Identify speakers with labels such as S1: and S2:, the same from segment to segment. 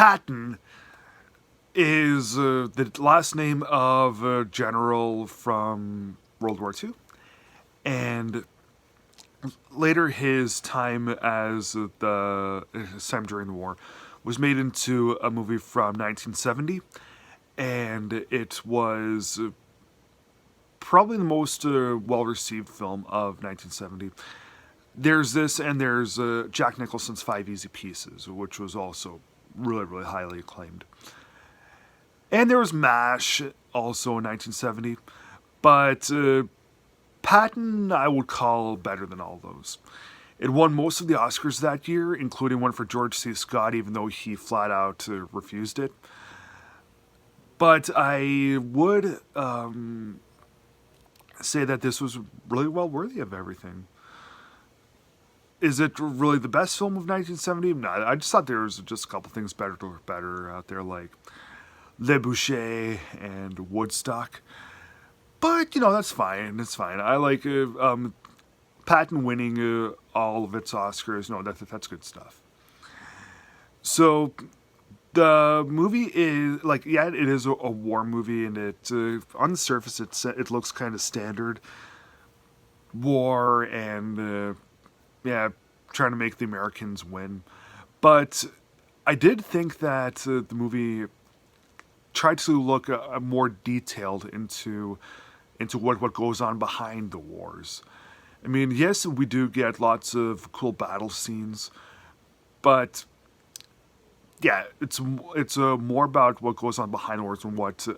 S1: Patton is the last name of a general from World War II, and later his time his time during the war was made into a movie from 1970, and it was probably the most well-received film of 1970. There's this, and there's Jack Nicholson's Five Easy Pieces, which was also really, really highly acclaimed. And there was MASH, also in 1970. But Patton, I would call better than all those. It won most of the Oscars that year, including one for George C. Scott, even though he flat out refused it. But I would say that this was really well worthy of everything. Is it really the best film of 1970? No, I just thought there was just a couple things better out there, like Le Boucher and Woodstock. But, that's fine. It's fine. I like Patton winning all of its Oscars. No, that's good stuff. So, the movie is, it is a war movie, and it, on the surface, it looks kind of standard. War and, trying to make the Americans win. But I did think that the movie tried to look more detailed into what goes on behind the wars. I mean, yes, we do get lots of cool battle scenes, but yeah, it's more about what goes on behind the wars and what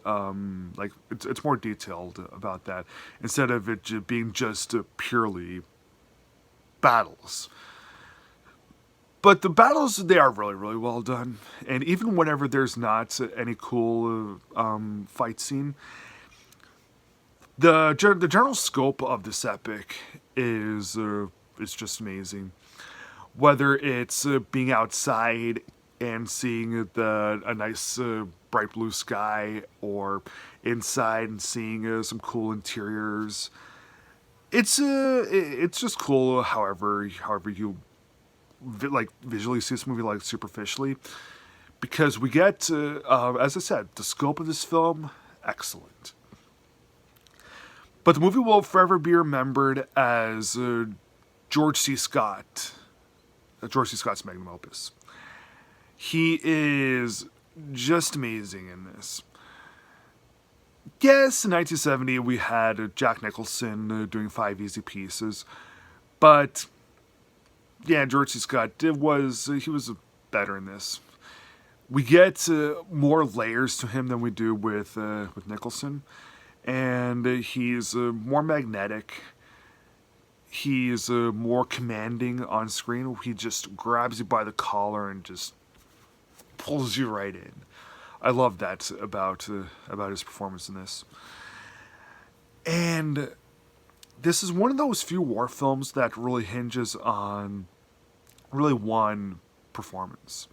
S1: it's more detailed about that instead of it being just purely battles. But the battles, they are really, really well done. And even whenever there's not any cool fight scene, the general scope of this epic is just amazing. Whether it's being outside and seeing a nice bright blue sky, or inside and seeing some cool interiors, it's just cool. However you visually see this movie superficially, because we get as I said, the scope of this film, excellent. But the movie will forever be remembered as George C. Scott's magnum opus. He is just amazing in this. Yes, in 1970 we had Jack Nicholson doing Five Easy Pieces, but yeah, George C. Scott was better in this. We get more layers to him than we do with Nicholson, and he's more magnetic. He's more commanding on screen. He just grabs you by the collar and just pulls you right in. I love that about his performance in this. And this is one of those few war films that really hinges on really one performance.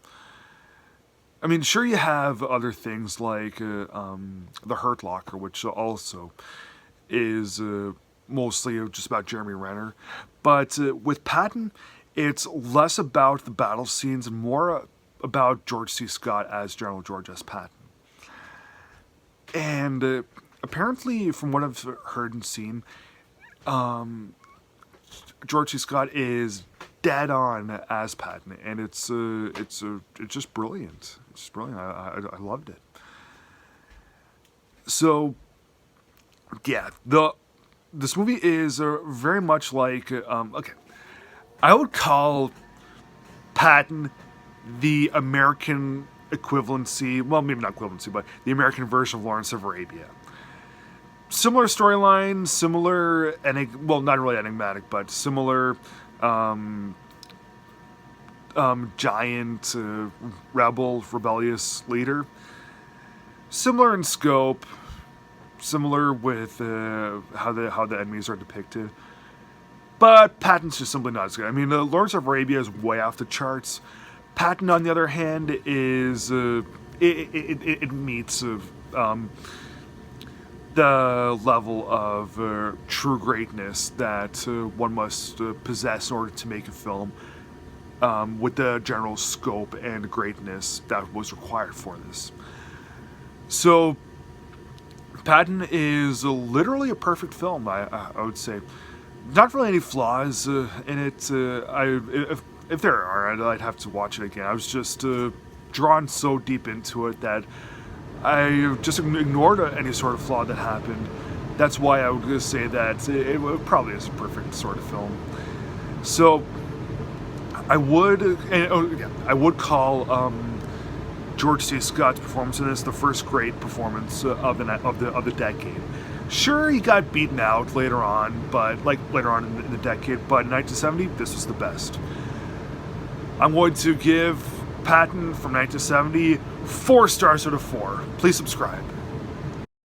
S1: I mean, sure, you have other things like The Hurt Locker, which also is mostly just about Jeremy Renner. But with Patton, it's less about the battle scenes and more about George C. Scott as General George S. Patton. And apparently, from what I've heard and seen, George C. Scott is dead on as Patton, and it's just brilliant. It's just brilliant. I loved it. So, yeah, this movie is very much like okay. I would call Patton the American equivalency. Well, maybe not equivalency, but the American version of Lawrence of Arabia. Similar storyline, similar, not really enigmatic, but similar giant rebellious leader. Similar in scope, similar with how the enemies are depicted. But Patton's just simply not as good. I mean, Lawrence of Arabia is way off the charts. Patton, on the other hand, is it meets the level of true greatness that one must possess in order to make a film with the general scope and greatness that was required for this. So, Patton is literally a perfect film, I would say. Not really any flaws in it. If there are, I'd have to watch it again. I was just drawn so deep into it that I just ignored any sort of flaw that happened. That's why I would say that it probably is a perfect sort of film. So I would call George C. Scott's performance in this the first great performance of the decade. Sure, he got beaten out later on, but later on in the decade. But in 1970, this was the best. I'm going to give Patton from 1970 4 stars out of 4. Please subscribe.